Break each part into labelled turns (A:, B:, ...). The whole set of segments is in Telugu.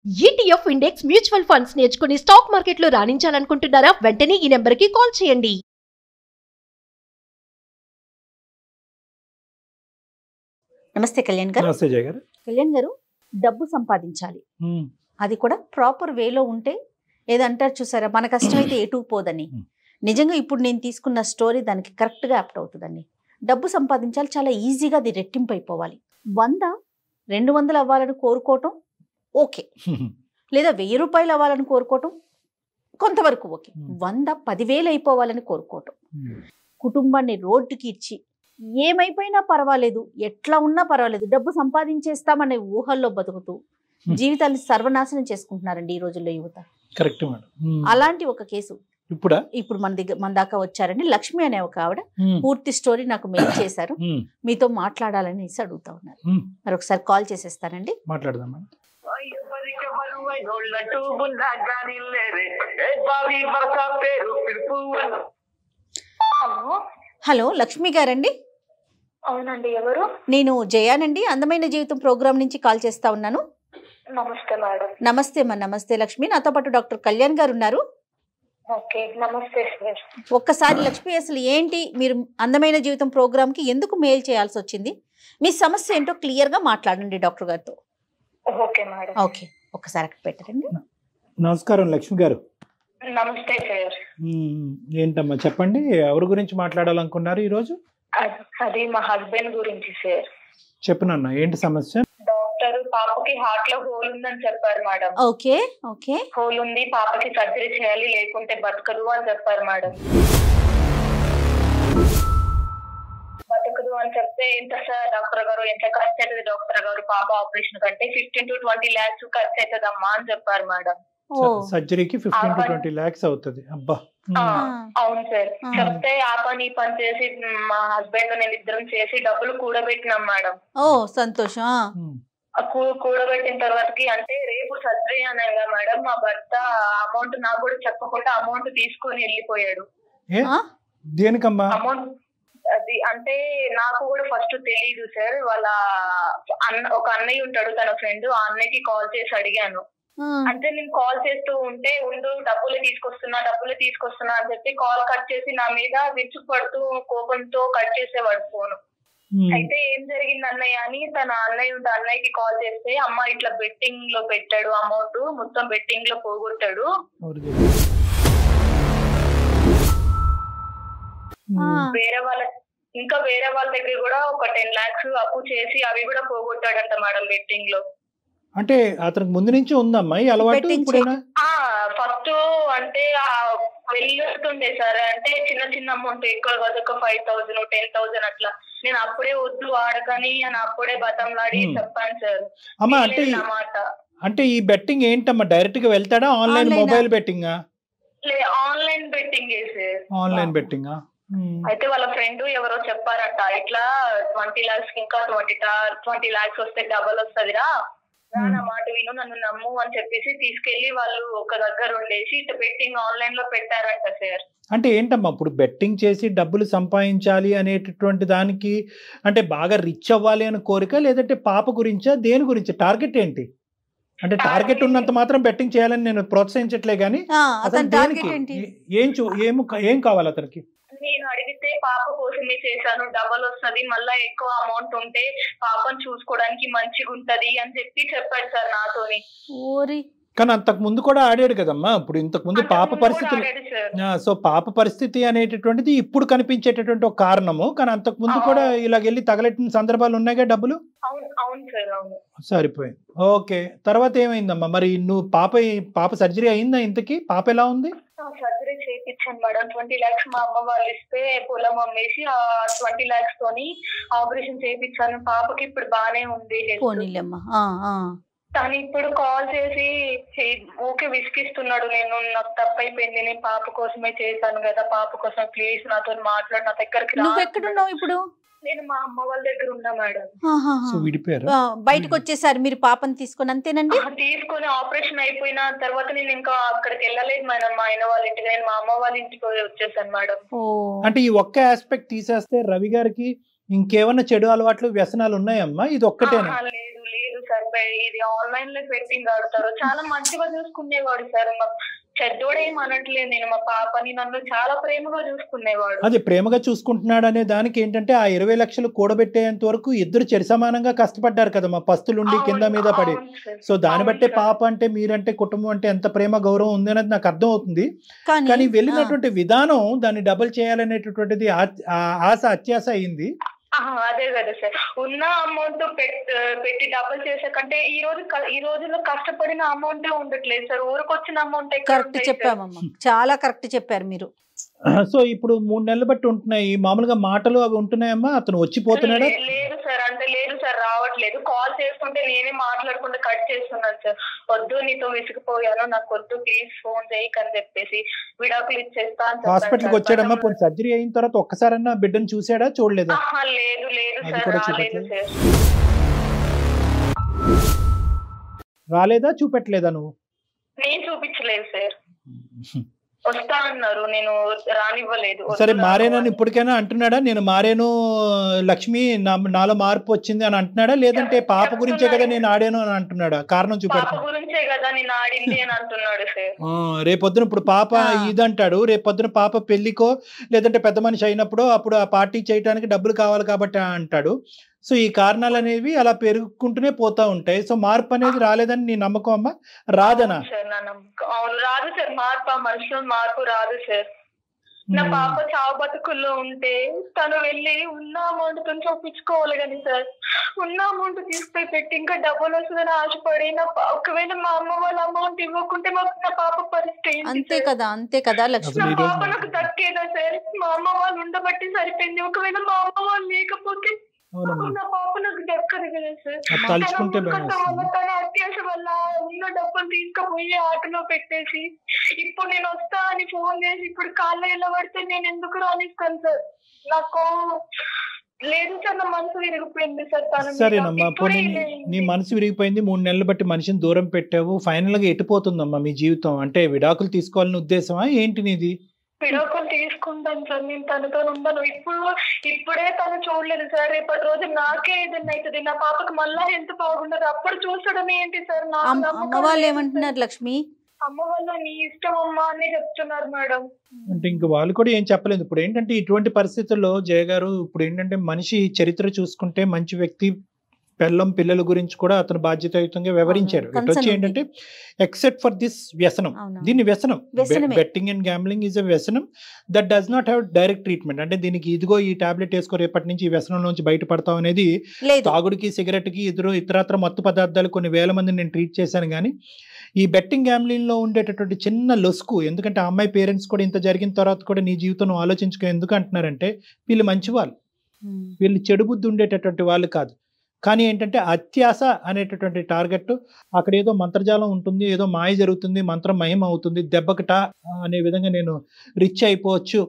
A: ETF ఇండెక్స్ మ్యూచువల్ ఫండ్స్ నేర్చుకుని స్టాక్ మార్కెట్లో రాణించాలనుకుంటున్నారా? వెంటనే ఈ నెంబర్కి కాల్ చేయండి.
B: నమస్తే కళ్యాణ్ గారు.
C: నమస్తే జయ గారు.
B: కళ్యాణ్ గారు, డబ్బు సంపాదించాలి, అది కూడా ప్రాపర్ వేలో ఉంటే, ఏదంటారు చూసారా, మన కష్టమైతే ఎటు పోదని. నిజంగా ఇప్పుడు నేను తీసుకున్న స్టోరీ దానికి కరెక్ట్గా యాప్ట్ అవుతుందండి. డబ్బు సంపాదించాలి, చాలా ఈజీగా అది రెట్టింపు అయిపోవాలి. 100 200 అవ్వాలని కోరుకోవటం ఓకే, లేదా 1000 రూపాయలు అవ్వాలని కోరుకోవటం కొంతవరకు ఓకే. 100 10,000 అయిపోవాలని కోరుకోవటం, కుటుంబాన్ని రోడ్డుకి ఇచ్చి ఏమైపోయినా పర్వాలేదు, ఎట్లా ఉన్నా పర్వాలేదు, డబ్బు సంపాదించేస్తామనే ఊహల్లో బతుకుతూ జీవితాన్ని సర్వనాశనం చేసుకుంటున్నారండి ఈ రోజుల్లో యువత.
C: Correct madam.
B: అలాంటి ఒక కేసు ఇప్పుడు మన దాకా వచ్చారండి. లక్ష్మి అనే ఒక ఆవిడ పూర్తి స్టోరీ నాకు మెయిల్ చేశారు, మీతో మాట్లాడాలని అడుగుతా ఉన్నారు. మరి ఒకసారి కాల్ చేసేస్తానండి, మాట్లాడదాం. హలో లక్ష్మి గారండి?
D: అవునండి, ఎవరు?
B: నేను జయానండి, అందమైన జీవితం ప్రోగ్రామ్ నుంచి కాల్ చేస్తా ఉన్నాను.
D: నమస్తే మేడం.
B: నమస్తే అమ్మా. నమస్తే లక్ష్మి, నాతో పాటు డాక్టర్ కళ్యాణ్ గారు ఉన్నారు.
D: ఓకే, నమస్తే సార్.
B: ఒక్కసారి లక్ష్మి, అసలు ఏంటి మీరు అందమైన జీవితం ప్రోగ్రామ్ కి ఎందుకు మెయిల్ చేయాల్సి వచ్చింది, మీ సమస్య ఏంటో క్లియర్ గా మాట్లాడండి డాక్టర్ గారితో.
D: Okay madam.
B: ఓకే, ఒక్కసారి అక్కడ పెట్టండి.
C: నమస్కారం లక్ష్మి గారు.
D: నమస్తే సార్.
C: ఏంటమ్మా చెప్పండి, ఎవరి గురించి మాట్లాడాలనుకున్నారు ఈరోజు?
D: అది మా హస్బెండ్ గురించి సార్.
C: చెప్పనన్నా, ఏంటి సమస్య?
D: డాక్టర్ పాపకి హార్ట్ లో హోల్ ఉందని చెప్పారు మేడం.
B: ఓకే ఓకే,
D: హోల్ ఉంది, పాపకి సర్జరీ చేయాలి, లేకుంటే బతకదు అని చెప్పారు మేడం. బతకదు అని చెప్తే ఎంత సార్ డాక్టర్ గారు, ఎంత ఖర్చు అవుతుంది డాక్టర్ గారు పాప ఆపరేషన్ కంటే? 15 to 20 lakhs ఖర్చు అవుతుందమ్మా అని చెప్పారు మేడం.
C: సర్జరీకి 15 to 20 lakhs అవుతుంది. అబ్బా.
D: అవును సార్. చెప్తే ఆ పని ఈ పని చేసి మా హస్బెండ్ నేను ఇద్దరం చేసి డబ్బులు కూడబెట్టినాం మేడం.
B: ఓ సంతోషం.
D: కూడబెట్టిన తర్వాతకి అంటే రేపు సర్జరీ అనగా మేడం మా భర్త అమౌంట్ నాకు కూడా చెప్పకుండా అమౌంట్ తీసుకొని వెళ్ళిపోయాడు.
C: దేనికమ్మా
D: అమౌంట్? అది అంటే నాకు కూడా ఫస్ట్ తెలీదు సార్. వాళ్ళ ఒక అన్నయ్య ఉంటాడు, తన ఫ్రెండ్, ఆ అన్నయ్యకి కాల్ చేసి అడిగాను. అంటే నేను కాల్ చేస్తూ ఉంటే ఉండు డబ్బులు తీసుకొస్తున్నా అని చెప్పి కాల్ కట్ చేసి నా మీద విరుచుకుపడుతూ కోపంతో కట్ చేసేవాడు ఫోన్. అయితే ఏం జరిగింది అన్నయ్య అని తన అన్నయ్యకి కాల్ చేస్తే, అమ్మ ఇట్లా బెట్టింగ్ లో పెట్టాడు అమౌంట్, మొత్తం బెట్టింగ్ లో పోగొట్టాడు, వేరే వాళ్ళ దగ్గర కూడా ఒక 10 lakhs అప్పు చేసి అవి కూడా పోగొట్టాడంట మేడం బెట్టింగ్ లో.
C: అంటే అతనికి ముందు నుంచి ఉందమ్మా ఈ అలవాటు?
D: ఫస్ట్ అంటే వెళ్ళుతుండే సార్, అంటే చిన్న అమౌంట్, ఎక్కువ కాదు, ఒక 5,000 10,000 అట్లా. నేను అప్పుడే వద్దు వాడకని అని అప్పుడే బతంలాడి చెప్పాను సార్.
C: అమ్మా అంటే ఈ బెట్టింగ్ ఏంటమ్మా, డైరెక్ట్ గా వెళ్తాడా, online mobile betting?
D: Online betting sir.
C: Online betting.
D: అయితే వాళ్ళ ఫ్రెండ్ ఎవరో చెప్పారట, ఇట్లా 20 lakhs ఇంకా 20 lakhs వస్తే డబల్ వస్తుందిరా, నా మాట విను, నన్ను నమ్ము అని చెప్పేసి తీసుకెళ్లి వాళ్ళు ఒక దగ్గర ఉండేసి ఇట్లా బెట్టింగ్ ఆన్లైన్ లో పెట్టారంట సార్.
C: అంటే ఏంటమ్మా ఇప్పుడు బెట్టింగ్ చేసి డబ్బులు సంపాదించాలి అనేటటువంటి దానికి అంటే బాగా రిచ్ అవ్వాలి అని కోరిక, లేదంటే పాప గురించా, దేని గురించి టార్గెట్ ఏంటి? అంటే టార్గెట్ ఉన్నంత మాత్రం బెట్టింగ్ చేయాలని నేను ప్రోత్సహించట్లే గానీ ఏం కావాలి అతనికి?
D: నేను అడిగితే పాప కోసమే చేశాను, డబల్ వస్తుంది, మళ్ళా ఎక్కువ అమౌంట్ ఉంటే పాపను చూసుకోవడానికి మంచిగా ఉంటది అని చెప్పాడు సార్ నాతోని.
C: కానీ అంతకు ముందు కూడా ఆడాడు కదమ్మా. ఇప్పుడు ఇంతకు ముందు పాప పరిస్థితి, సో పాప పరిస్థితి అనేటటువంటిది ఇప్పుడు కనిపించేటటువంటి ఒక కారణము, కానీ అంతకు ముందు కూడా ఇలాగెళ్ళి తగలెట్టిన సందర్భాలు ఉన్నాయిగా డబ్బులు.
D: అవును సార్, అవును.
C: సరిపోయింది. ఓకే, తర్వాత ఏమైందమ్మా మరి? నువ్వు పాప సర్జరీ అయిందా ఇంతకి? పాప ఎలా ఉంది?
D: సర్జరీ చేయించాను మేడం. 20 lakhs మా అమ్మ వాళ్ళు ఇస్తే పొలం అమ్మేసి ఆ 20 lakhs తోని ఆపరేషన్ చేయించాను. పాపకి ఇప్పుడు బానే ఉంది. తను ఇప్పుడు కాల్ చేసి ఓకే విసిగిస్తున్నాడు, నాకు తప్పైపోయింది, నేను పాప కోసమే చేశాను కదా, పాప కోసం ప్లీజ్ నాతో మాట్లాడు, నా దగ్గరికి రా.
B: ఎక్కడున్నావు ఇప్పుడు?
D: నేను మా అమ్మ వాళ్ళ దగ్గర ఉన్నా మేడం.
B: బయటకు వచ్చేసారు మీరు పాపని తీసుకొని? అంతేనండి.
D: తీసుకొని ఆపరేషన్ అయిపోయిన తర్వాత నేను ఇంకా అక్కడికి వెళ్ళలేదు మేడం, మా ఆయన వాళ్ళ ఇంటికి. నేను మా అమ్మ వాళ్ళ ఇంటికి వచ్చేసాను మేడం.
C: అంటే ఈ ఒక్క ఆస్పెక్ట్ తీసేస్తే రవి గారికి ఇంకేమన్నా చెడు అలవాట్లు వ్యసనాలు ఉన్నాయమ్మా? ఇది ఒక్కటేనా?
D: లేదు సార్. ఇది ఆన్లైన్ లో బెట్టింగ్ ఆడతారు. చాలా మంచిగా చూసుకునేవాడు సార్. చెడ్డోడేం అనట్లేదు నేను. మా పాపని నన్ను చాలా ప్రేమగా చూసుకునేవాడు.
C: అది ప్రేమగా చూసుకుంటున్నాడు అనే దానికి ఏంటంటే ఆ 20 లక్షలు కూడబెట్టేంత వరకు ఇద్దరు చెరిసమానంగా కష్టపడ్డారు కదా, మా పస్తులుండి కింద మీద పడి. సో దాన్ని బట్టే పాప అంటే మీరంటే కుటుంబం అంటే ఎంత ప్రేమ గౌరవం ఉంది అనేది నాకు అర్థం అవుతుంది. కానీ వెళ్ళినటువంటి విధానం దాన్ని డబుల్ చేయాలనేటటువంటిది ఆశ అత్యాశ అయింది.
D: అదే కదా సార్. ఉన్న అమౌంట్ పెట్టి డబుల్ చేసే కంటే ఈ రోజుల్లో కష్టపడిన అమౌంట్ ఉండట్లేదు సార్. ఊరికొచ్చిన అమౌంట్.
B: కరెక్ట్ చెప్పామమ్మా, చాలా కరెక్ట్ చెప్పారు మీరు.
C: సో ఇప్పుడు 3 నెలలు బట్టి ఉంటున్నాయి మామూలుగా మాటలు అవి ఉంటున్నాయమ్మా? అతను వచ్చిపోతున్నాడా?
D: లేదు సార్, అంటే లేదు సార్, రావట్లేదు. కాల్ చేస్తుంటే నేనే మాట్లాడకుండా కట్ చేస్తున్నాను సార్. వద్దు, నీతో విసిగిపోయాను, నాకు వద్దు, ప్లీజ్ ఫోన్ చేయకు అని చెప్పేసి విడాకులు ఇచ్చేస్తా అని.
C: హాస్పిటల్కి వచ్చాడమ్మా? సర్జరీ అయిన తర్వాత ఒక్కసారన్నా బిడ్డను చూసాడా, చూడలేదా?
D: లేదు లేదు సార్, రాలేదు సార్.
C: రాలేదా, చూపెట్టలేదా నువ్వు?
D: నేను చూపించలేదు సార్. వస్తా అన్నారు, నేను రానివ్వలేదు.
C: సరే మారేనని ఇప్పటికైనా అంటున్నాడా? నేను మారేను లక్ష్మి, నాలో మార్పు వచ్చింది అని అంటున్నాడా? లేదంటే పాప గురించే కదా నేను ఆడాను అని అంటున్నాడా? కారణం చూపెడతా.
D: పాప గురించే కదా నేను ఆడింది అని అంటున్నాడు సార్.
C: రేపొద్దున ఇప్పుడు పాప ఇదంటాడు, రేపొద్దున పాప పెళ్లికో లేదంటే పెద్ద మనిషి అయినప్పుడు అప్పుడు ఆ పార్టీ చేయడానికి డబ్బులు కావాలి కాబట్టి అంటాడు. సో ఈ కారణాలు అనేవి అలా పెరుగుకుంటూనే పోతా ఉంటాయి. సో మార్పు అనేది రాలేదని నీ నమ్మకం అమ్మా? రాదనా?
D: అవును, రాదు సార్. మార్పు, మనుషులో మార్పు రాదు సార్. నా పాప చావు బతుకుల్లో ఉంటే తను వెళ్ళి ఉన్న అమౌంట్ తో చూపించుకోవాలి కానీ సార్, ఉన్న అమౌంట్ తీసుకుపోయి పెట్టి ఇంకా డబ్బులు వస్తుందని ఆశపడి ఒకవేళ మా అమ్మ వాళ్ళ అమౌంట్ ఇవ్వకుంటే మాకు నా పాప పరిస్థితి.
B: అంతే కదా, అంతే కదా లక్ష్మి.
D: నా పాప నాకు దక్కేదా సార్? మా అమ్మ వాళ్ళు ఉండబట్టి సరిపోయింది. ఒకవేళ మా అమ్మ వాళ్ళు లేకపోతే నా పాప నాకు దక్కదు కదా సార్. తన అత్యాశ వల్ల ఉన్న డబ్బులు తీసుకుపోయి ఆటలో పెట్టేసి ఇప్పుడు నేను వస్తా అని ఫోన్ చేసి ఇప్పుడు కాళ్ళ ఎలా పడితే నేను ఎందుకు రానిస్తాను సార్? నాకు లేదు సార్, నా మనసు విరిగిపోయింది సార్.
C: సరేనమ్మా, నీ మనసు విరిగిపోయింది. 3 నెలలు బట్టి మనిషిని దూరం పెట్టావు. ఫైనల్ గా ఎట్టిపోతుందమ్మా మీ జీవితం? అంటే విడాకులు తీసుకోవాలని ఉద్దేశమా ఏంటి నీది?
D: విడాకులు తీసుకుంటాను సార్, నేను తనతో ఉండను. ఇప్పుడే తను చూడలేదు సార్. రేపటి రోజు నాకే ఏదైనా అవుతుంది, నా పాపకు మళ్ళా హెల్త్ బాగుండదు, అప్పుడు చూసడం ఏంటి సార్?
B: అమ్మ వాళ్ళు ఏమంటున్నారు లక్ష్మి?
D: అమ్మ వాళ్ళు నీ ఇష్టం అమ్మా అని చెప్తున్నారు మేడం.
C: అంటే ఇంక వాళ్ళు కూడా ఏం చెప్పలేదు. ఇప్పుడు ఏంటంటే ఇటువంటి పరిస్థితుల్లో జయ గారు, ఇప్పుడు ఏంటంటే మనిషి చరిత్ర చూసుకుంటే మంచి వ్యక్తి, పెళ్ళం పిల్లల గురించి కూడా అతను బాధ్యతాయుతంగా వివరించారు. ఇటు వచ్చి ఏంటంటే ఎక్సెప్ట్ ఫర్ దిస్ వ్యసనం, దీన్ని వ్యసనం, betting and gambling is a వ్యసనం that does not have direct treatment. అంటే దీనికి ఇదిగో ఈ టాబ్లెట్ వేసుకో రేపటి నుంచి ఈ వ్యసనం నుంచి బయటపడతాం అనేది తాగుడికి, సిగరెట్కి, ఇతరత్ర మత్తు పదార్థాలు కొన్ని వేల మందిని నేను ట్రీట్ చేశాను. కానీ ఈ బెట్టింగ్ గ్యాంబ్లింగ్ లో ఉండేటటువంటి చిన్న లొసుకు, ఎందుకంటే ఆ అమ్మాయి పేరెంట్స్ కూడా ఇంత జరిగిన తర్వాత కూడా నీ జీవితం ఆలోచించుకో ఎందుకు అంటున్నారంటే వీళ్ళు మంచి వాళ్ళు, వీళ్ళు చెడు బుద్ధి ఉండేటటువంటి వాళ్ళు కాదు. కానీ ఏంటంటే అత్యాశ అనేటటువంటి టార్గెట్, అక్కడ ఏదో మంత్రజాలం ఉంటుంది, ఏదో మాయ జరుగుతుంది, మంత్రం మహిమ అవుతుంది, దెబ్బకట అనే విధంగా నేను రిచ్ అయిపోవచ్చు,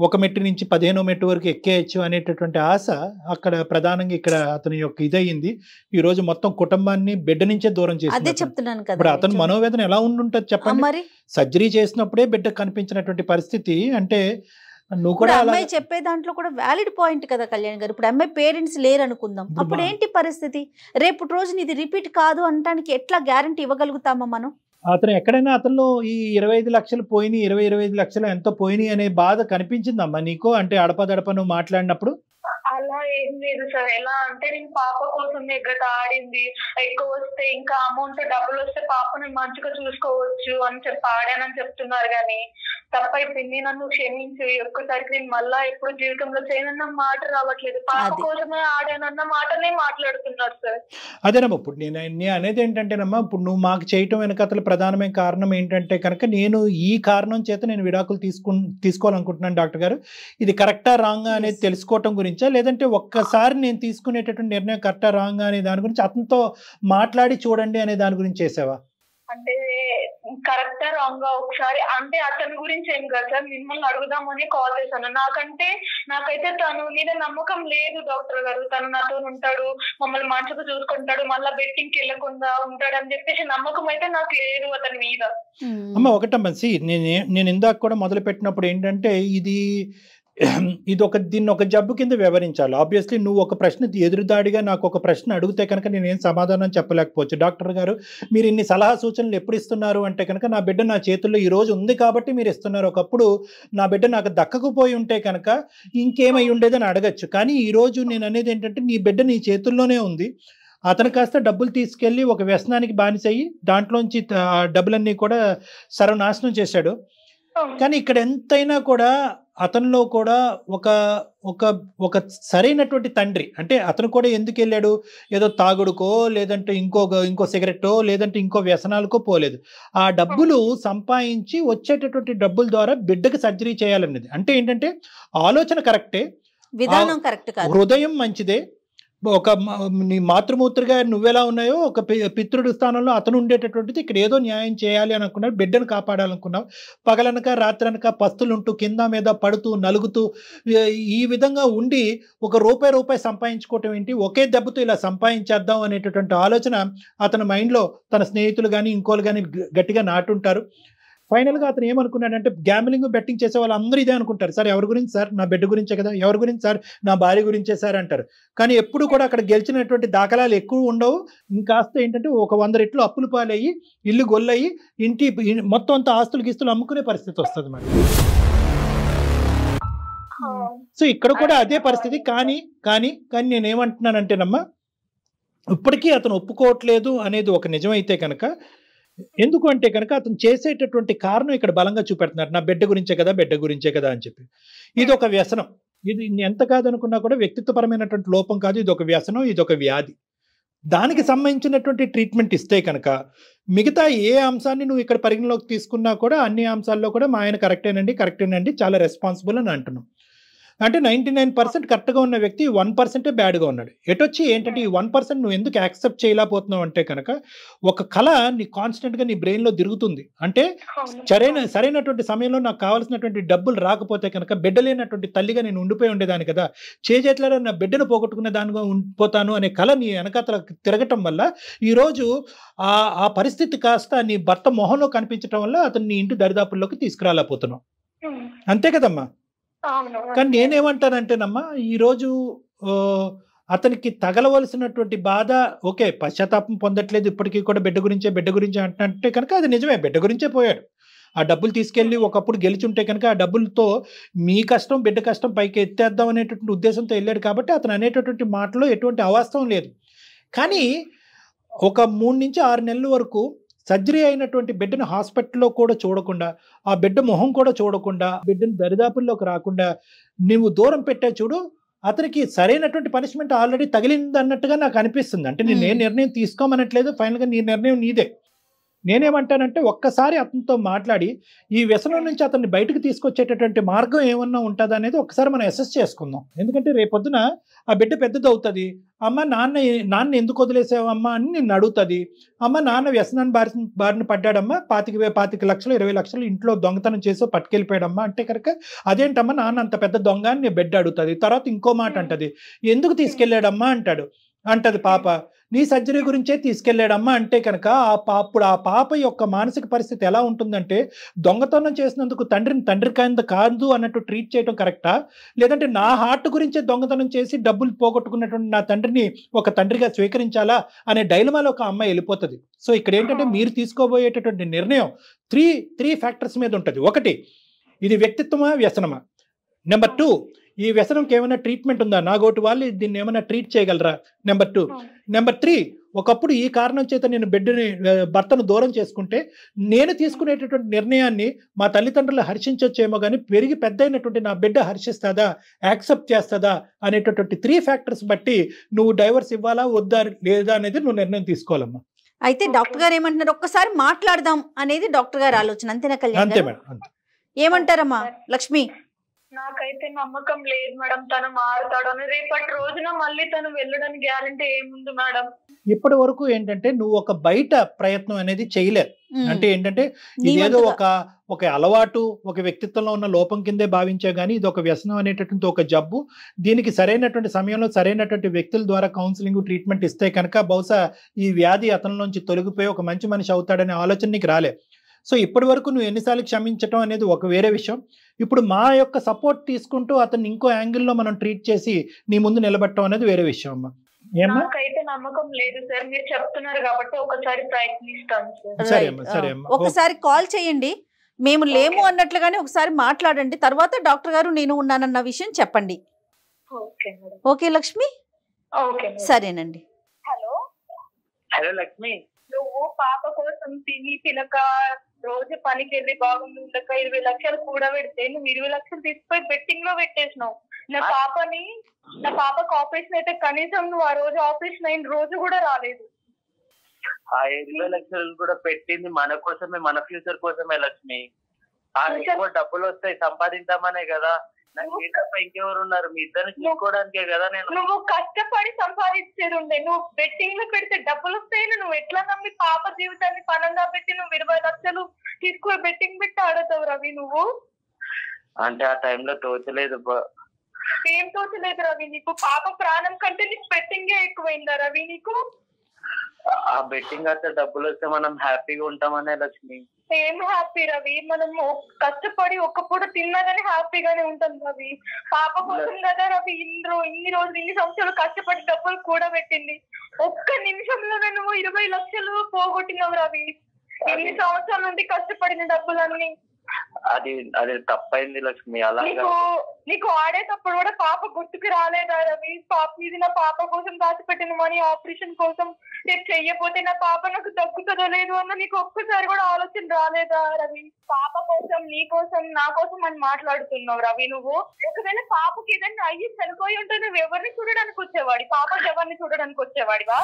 C: 1 మెట్టు నుంచి 15వ మెట్టు వరకు ఎక్కేయచ్చు అనేటటువంటి ఆశ అక్కడ ప్రధానంగా ఇక్కడ అతని యొక్క ఇదయ్యింది. ఈ రోజు మొత్తం కుటుంబాన్ని బిడ్డ నుంచే దూరం చేసి
B: చెప్తున్నాను కదా.
C: ఇప్పుడు అతని మనోవేదన ఎలా ఉండుంటది చెప్పండి? సర్జరీ చేసినప్పుడే బిడ్డ కనిపించినటువంటి పరిస్థితి. అంటే నువ్వు కూడా
B: అమ్మాయి చెప్పే దాంట్లో కూడా వ్యాలిడ్ పాయింట్ కదా కళ్యాణ్ గారు. ఇప్పుడు అమ్మాయి పేరెంట్స్ లేరు అనుకుందాం, అప్పుడు ఏంటి పరిస్థితి? రేపు రోజున ఇది రిపీట్ కాదు అనడానికి ఎట్లా గ్యారంటీ ఇవ్వగలుగుతామా మనం?
C: అతను ఎక్కడైనా అతనిలో ఈ 25 లక్షలు పోయినాయి, 25 లక్షలు ఎంతో పోయినాయి అనే బాధ కనిపించిందమ్మా నీకు? అంటే అడపదడప నువ్వు మాట్లాడినప్పుడు
D: అలా ఏం లేదు సార్. ఎలా అంటే నేను పాప కోసం ఎగ్గట ఆడింది, ఎక్కువ వస్తే ఇంకా అమౌంట్ డబ్బులు వస్తే పాపని మంచిగా చూసుకోవచ్చు అని చెప్పి ఆడానని చెప్తున్నారు. కానీ తప్పైపోయింది, నన్ను క్షమించి ఒక్కసారికి నేను మళ్ళా ఎప్పుడు జీవితంలో చేయనన్న మాట రావట్లేదు. పాప కోసమే ఆడానన్న మాటనే మాట్లాడుతున్నారు సార్.
C: అదేనమ్మా, ఇప్పుడు నేను అనేది ఏంటంటేనమ్మా, ఇప్పుడు నువ్వు మాకు చేయటం వెనకతల ప్రధానమైన కారణం ఏంటంటే కనుక నేను ఈ కారణం చేత నేను విడాకులు తీసుకోవాలనుకుంటున్నాను డాక్టర్ గారు, ఇది కరెక్టా రాంగా అనేది తెలుసుకోవటం గురించా, లేదంటే ఒక్కసారి నేను తీసుకునేటటువంటి నిర్ణయం కరెక్టా రాంగా అనే దాని గురించి అతనితో మాట్లాడి చూడండి అనే దాని గురించి చేసావా?
D: అంటే కరెక్టా రాంగ్ ఒకసారి అంటే అతని గురించి ఏం కాదు సార్, మిమ్మల్ని అడుగుదామని కాల్ చేశాను. నాకైతే తను మీద నమ్మకం లేదు డాక్టర్ గారు. తను నాతో ఉంటాడు, మమ్మల్ని మంచిగా చూసుకుంటాడు, మళ్ళా బెట్టింగ్కి వెళ్ళకుండా ఉంటాడు అని చెప్పేసి నమ్మకం అయితే నాకు లేదు అతని మీద.
C: అమ్మ ఒకటమ్మా, నేను ఇందాక కూడా మొదలు పెట్టినప్పుడు ఏంటంటే ఇది దీన్ని ఒక జబ్బు కింద వివరించాలి. ఆబ్వియస్లీ నువ్వు ఒక ప్రశ్న ఎదురుదాడిగా నాకు ఒక ప్రశ్న అడిగితే కనుక నేనేం సమాధానం చెప్పలేకపోవచ్చు. డాక్టర్ గారు మీరు ఇన్ని సలహా సూచనలు ఎప్పుడు ఇస్తున్నారు అంటే కనుక నా బిడ్డ నా చేతుల్లో ఈ రోజు ఉంది కాబట్టి మీరు ఇస్తున్నారు. ఒకప్పుడు నా బిడ్డ నాకు దక్కకపోయి ఉంటే కనుక ఇంకేమై ఉండేదని అడగచ్చు. కానీ ఈరోజు నేను అనేది ఏంటంటే నీ బిడ్డ నీ చేతుల్లోనే ఉంది. అతను కాస్త డబ్బులు తీసుకెళ్ళి ఒక వ్యసనానికి బానిసయ్యి దాంట్లోంచి డబ్బులన్నీ కూడా సర్వనాశనం చేశాడు. కానీ ఇక్కడ ఎంతైనా కూడా అతనిలో కూడా ఒక ఒక ఒక సరైనటువంటి తండ్రి అంటే అతను కూడా ఎందుకు వెళ్ళాడు, ఏదో తాగుడుకో లేదంటే ఇంకో సిగరెట్టో లేదంటే ఇంకో వ్యసనాలకో పోలేదు. ఆ డబ్బులు సంపాదించి వచ్చేటటువంటి డబ్బుల ద్వారా బిడ్డకి సర్జరీ చేయాలన్నది. అంటే ఏంటంటే ఆలోచన కరెక్టే,
B: విధానం కరెక్ట్ కాదు,
C: హృదయం మంచిదే. ఒక నీ మాతృమూర్తిగా నువ్వెలా ఉన్నాయో ఒక పితృడి స్థానంలో అతను ఉండేటటువంటిది. ఇక్కడ ఏదో న్యాయం చేయాలి అని అనుకున్నావు, బిడ్డను కాపాడాలనుకున్నావు. పగలనక రాత్రనక పస్తులుంటూ కింద మీద పడుతూ నలుగుతూ ఈ విధంగా ఉండి ఒక రూపాయి సంపాదించుకోవటం ఏంటి, ఒకే దెబ్బతో ఇలా సంపాదించేద్దాం అనేటటువంటి ఆలోచన అతని మైండ్లో తన స్నేహితులు కానీ ఇంకోళ్ళు కానీ గట్టిగా నాటుంటారు. ఫైనల్గా అతను ఏమనుకున్నాడంటే గ్యాంబ్లింగ్ బెట్టింగ్ చేసే వాళ్ళు అందరూ ఇదే అనుకుంటారు. సార్ ఎవరి గురించి సార్, నా బిడ్డ గురించే కదా, ఎవరి గురించి సార్, నా భార్య గురించే సార్ అంటారు. కానీ ఎప్పుడు కూడా అక్కడ గెలిచినటువంటి దాఖలాలు ఎక్కువ ఉండవు. ఇంకాస్త ఏంటంటే ఒక 100 రెట్లు అప్పులు పాలయ్యి ఇల్లు గొల్లయ్యి మొత్తం అంతా ఆస్తులు గీస్తులు అమ్ముకునే పరిస్థితి వస్తుంది మరి. సో ఇక్కడ కూడా అదే పరిస్థితి. కానీ నేనేమంటున్నానంటేనమ్మా, ఇప్పటికీ అతను ఒప్పుకోవట్లేదు అనేది ఒక నిజమైతే కనుక, ఎందుకు అంటే కనుక అతను చేసేటటువంటి కారణం ఇక్కడ బలంగా చూపెడుతున్నారు. నా బిడ్డ గురించే కదా అని చెప్పి. ఇది ఒక వ్యసనం. ఇది ఎంత కాదనుకున్నా కూడా వ్యక్తిత్వపరమైనటువంటి లోపం కాదు, ఇది ఒక వ్యసనం, ఇది ఒక వ్యాధి. దానికి సంబంధించినటువంటి ట్రీట్మెంట్ ఇస్తే కనుక మిగతా ఏ అంశాన్ని నువ్వు ఇక్కడ పరిగణలోకి తీసుకున్నా కూడా అన్ని అంశాల్లో కూడా మా ఆయన కరెక్టేనండి చాలా రెస్పాన్సిబుల్ అని అంటున్నాం. అంటే 99% కరెక్ట్గా ఉన్న వ్యక్తి 1% బ్యాడ్గా ఉన్నాడు. ఎటొచ్చి ఏంటంటే ఈ 1% నువ్వు ఎందుకు యాక్సెప్ట్ చేయలేకపోతున్నావు అంటే కనుక ఒక కళ నీ కాన్స్టెంట్గా నీ బ్రెయిన్లో తిరుగుతుంది. అంటే సరైనటువంటి సమయంలో నాకు కావాల్సినటువంటి డబ్బులు రాకపోతే కనుక బిడ్డ లేనటువంటి తల్లిగా నేను ఉండిపోయి ఉండేదాన్ని కదా, చేతులలో నా బిడ్డను పోగొట్టుకునే దానిగా ఉండిపోతాను అనే కళ నీ వెనకాతల తిరగటం వల్ల ఈరోజు ఆ పరిస్థితి కాస్త నీ భర్త మొహంలో కనిపించడం వల్ల అతను నీ ఇంటి దరిదాపుల్లోకి తీసుకురాలేకపోతున్నావు. అంతే కదమ్మా. కానీ నేనేమంటానంటేనమ్మా, ఈరోజు అతనికి తగలవలసినటువంటి బాధ ఓకే, పశ్చాత్తాపం పొందట్లేదు ఇప్పటికీ కూడా బిడ్డ గురించే అంటే కనుక అది నిజమే, బిడ్డ గురించే పోయాడు. ఆ డబ్బులు తీసుకెళ్ళి ఒకప్పుడు గెలిచుంటే కనుక ఆ డబ్బులతో మీ కష్టం బిడ్డ కష్టం పైకి ఎత్తేద్దాం అనేటటువంటి ఉద్దేశంతో వెళ్ళాడు కాబట్టి అతను అనేటటువంటి మాటలో ఎటువంటి అవాస్తవం లేదు. కానీ ఒక 3 నుంచి 6 నెలల వరకు సర్జరీ అయినటువంటి బిడ్డను హాస్పిటల్లో కూడా చూడకుండా, ఆ బిడ్డ మొహం కూడా చూడకుండా, బిడ్డను దరిదాపుల్లోకి రాకుండా నువ్వు దూరం పెట్టా చూడు, అతనికి సరైనటువంటి పనిష్మెంట్ ఆల్రెడీ తగిలింది అన్నట్టుగా నాకు అనిపిస్తుంది. అంటే నేను ఏ నిర్ణయం తీసుకోమనట్లేదు, ఫైనల్గా నీ నిర్ణయం నీదే. నేనేమంటానంటే ఒక్కసారి అతనితో మాట్లాడి ఈ వ్యసనం నుంచి అతన్ని బయటకు తీసుకొచ్చేటటువంటి మార్గం ఏమన్నా ఉంటుందా అనేది ఒకసారి మనం అసెస్ చేసుకుందాం. ఎందుకంటే రేపొద్దున ఆ బిడ్డ పెద్దది అవుతుంది, అమ్మ నాన్న ఎందుకు వదిలేసావమ్మా అని నిన్ను అడుగుతుంది. అమ్మ నాన్న వ్యసనాన్ని బారిన పడ్డాడమ్మా, 25 లక్షలు 20 లక్షలు ఇంట్లో దొంగతనం చేసో పట్టుకెళ్ళిపోయాడమ్మా అంటే కనుక అదేంటమ్మా నాన్న అంత పెద్ద దొంగ అని నీ బిడ్డ అడుగుతుంది. తర్వాత ఇంకో మాట అంటది, ఎందుకు తీసుకెళ్ళాడమ్మా అంటది పాప, నీ సర్జరీ గురించే తీసుకెళ్ళాడమ్మా అంటే కనుక అప్పుడు ఆ పాప యొక్క మానసిక పరిస్థితి ఎలా ఉంటుందంటే దొంగతనం చేసినందుకు తండ్రి కాదు అన్నట్టు ట్రీట్ చేయడం కరెక్టా, లేదంటే నా హార్ట్ గురించే దొంగతనం చేసి డబ్బులు పోగొట్టుకున్నటువంటి నా తండ్రిని ఒక తండ్రిగా స్వీకరించాలా అనే డైలమాలో ఒక అమ్మాయి వెళ్ళిపోతుంది. సో ఇక్కడ ఏంటంటే మీరు తీసుకోబోయేటటువంటి నిర్ణయం త్రీ ఫ్యాక్టర్స్ మీద ఉంటుంది. ఒకటి, ఇది వ్యక్తిత్వమా వ్యసనమా. నెంబర్ 2, ఈ వ్యసనంకి ఏమైనా ట్రీట్మెంట్ ఉందా, నాగోటి వాళ్ళు దీన్ని ఏమైనా ట్రీట్ చేయగలరా. నెంబర్ 2. నెంబర్ 3, ఒకప్పుడు ఈ కారణం చేత నేను భర్తను దూరం చేసుకుంటే నేను తీసుకునేటటువంటి నిర్ణయాన్ని మా తల్లిదండ్రులు హర్షించొచ్చేమో కానీ పెరిగి పెద్ద అయినటువంటి నా బిడ్డ హర్షిస్తుందా, యాక్సెప్ట్ చేస్తుందా అనేటటువంటి 3 ఫ్యాక్టర్స్ బట్టి నువ్వు డైవర్స్ ఇవ్వాలా వద్దా లేదా అనేది నువ్వు నిర్ణయం తీసుకోవాలమ్మా.
B: అయితే డాక్టర్ గారు ఏమంటున్నారు, ఒక్కసారి మాట్లాడదాం అనేది డాక్టర్ గారు ఆలోచన, అంతేనా కళ్యాణ్?
C: అంతే మేడం.
B: ఏమంటారమ్మా లక్ష్మి?
D: నాకైతే నమ్మకం లేదు మేడం తను మారుతాడు అని. రేపటి రోజున మళ్ళీ తను వెళ్ళడానికి గ్యారంటీ ఏముంది మేడం?
C: ఇప్పటి వరకు ఏంటంటే నువ్వు ఒక బయట ప్రయత్నం అనేది చేయలేదు. అంటే ఏంటంటే ఇదేదో ఒక అలవాటు, ఒక వ్యక్తిత్వంలో ఉన్న లోపం కిందే భావించే కానీ ఇది ఒక వ్యసనం అనేటటువంటి ఒక జబ్బు. దీనికి సరైనటువంటి సమయంలో సరైనటువంటి వ్యక్తుల ద్వారా కౌన్సిలింగ్ ట్రీట్మెంట్ ఇస్తే కనుక బహుశా ఈ వ్యాధి అతనిలోంచి తొలగిపోయి ఒక మంచి మనిషి అవుతాడనే ఆలోచన నీకు రాలే. సో ఇప్పటి వరకు నువ్వు ఎన్నిసార్లు క్షమించటం అనేది ఒక వేరే విషయం. ఇప్పుడు మా యొక్క సపోర్ట్ తీసుకుంటూ అతన్ని ఇంకో యాంగిల్లో మనం ట్రీట్ చేసి నీ ముందు నిలబెట్టడం అనేది వేరే విషయం అమ్మా. ఏమ్మా?
D: నాకైతే నమ్మకం లేదు సార్, మీరు చెప్తున్నారు కాబట్టి ఒకసారి ప్రయత్నిస్తాను సార్.
C: సరే అమ్మా, సరే అమ్మా.
B: ఒకసారి కాల్ చేయండి, మేము లేము అన్నట్లుగానే ఒకసారి మాట్లాడండి, తర్వాత డాక్టర్ గారు నేను ఉన్నానన్న విషయం చెప్పండి.
D: Okay madam.
B: Okay Lakshmi,
D: okay
B: సరేనండి.
D: హలో
E: హలో లక్ష్మి,
D: నువ్వు పాప కోసం తిని తినక రోజు పనికి వెళ్ళి బాగుంది ఉండక 20 లక్షలు కూడా పెడితే నువ్వు 20 లక్షలు తీసుకుపోయి బెట్టింగ్ లో పెట్టేసినావు. నా పాపకు ఆపరేషన్ అయితే కనీసం నువ్వు ఆ రోజు ఆపరేషన్ అయిన రోజు కూడా రాలేదు.
E: ఆ 20 లక్షలు కూడా పెట్టింది మన కోసమే, మన ఫ్యూచర్ కోసమే లక్ష్మి. ఆ ఎక్కువ డబ్బులు వస్తాయి సంపాదించామనే కదా. నాకు తప్ప ఇంకెవరు ఉన్నారు? మీ ఇద్దరిని చూసుకోవడానికే కదా నేను.
D: నువ్వు కష్టపడి సంపాదించేది ఉండే, నువ్వు బెట్టింగ్ లో పెడితే డబ్బులు వస్తాయని నువ్వు ఎట్లా నమ్మి పాప జీవితాన్ని పనంగా పెట్టి నువ్వు 20 లక్షలు తీసుకుని బెట్టింగ్ పెట్టి ఆడతావు రవి నువ్వు?
E: అంటే ఆ టైంలో తోచలేదు.
D: ఏం తోచలేదు రవి నీకు? పాప ప్రాణం కంటే నీకు బెట్టింగే ఎక్కువైందా రవి నీకు?
E: ఆ బెట్టింగ్ అంతా డబ్బులు వస్తే మనం హ్యాపీగా ఉంటామనే లక్ష్మి.
D: ఏం హ్యాపీ రవి? మనం కష్టపడి ఒక్క పూట తిన్నదని హ్యాపీగానే ఉంటాం రవి. పాప కోసం కదా రవి ఇన్ని రోజులు ఇన్ని సంవత్సరాలు కష్టపడి డబ్బులు కూడా పెట్టింది. ఒక్క నిమిషంలోనే నువ్వు 20 లక్షలు పోగొట్టినావు రవి. ఎన్ని సంవత్సరాల నుండి కష్టపడిన డబ్బులన్నీ.
E: అది తప్పైంది లక్ష్మి. అలా
D: నీకు ఆడేటప్పుడు కూడా పాప గుర్తుకు రాలేదా రవి? ఇది నా పాప కోసం దాచిపెట్టిన మనీ ఆపరేషన్ కోసం నేను చెయ్యపోతే నా పాప నాకు దక్కుతుందో లేదు అన్న నీకు ఒక్కసారి కూడా ఆలోచన రాలేదా రవి? పాప కోసం, నీ కోసం, నా కోసం అని మాట్లాడుతున్నావు రవి నువ్వు. ఒకవేళ పాపకి ఏదైనా అయ్యి చనిపోయి ఉంటే నువ్వు ఎవరిని చూడడానికి వచ్చేవాడి? పాపకి ఎవరిని చూడడానికి వచ్చేవాడివా?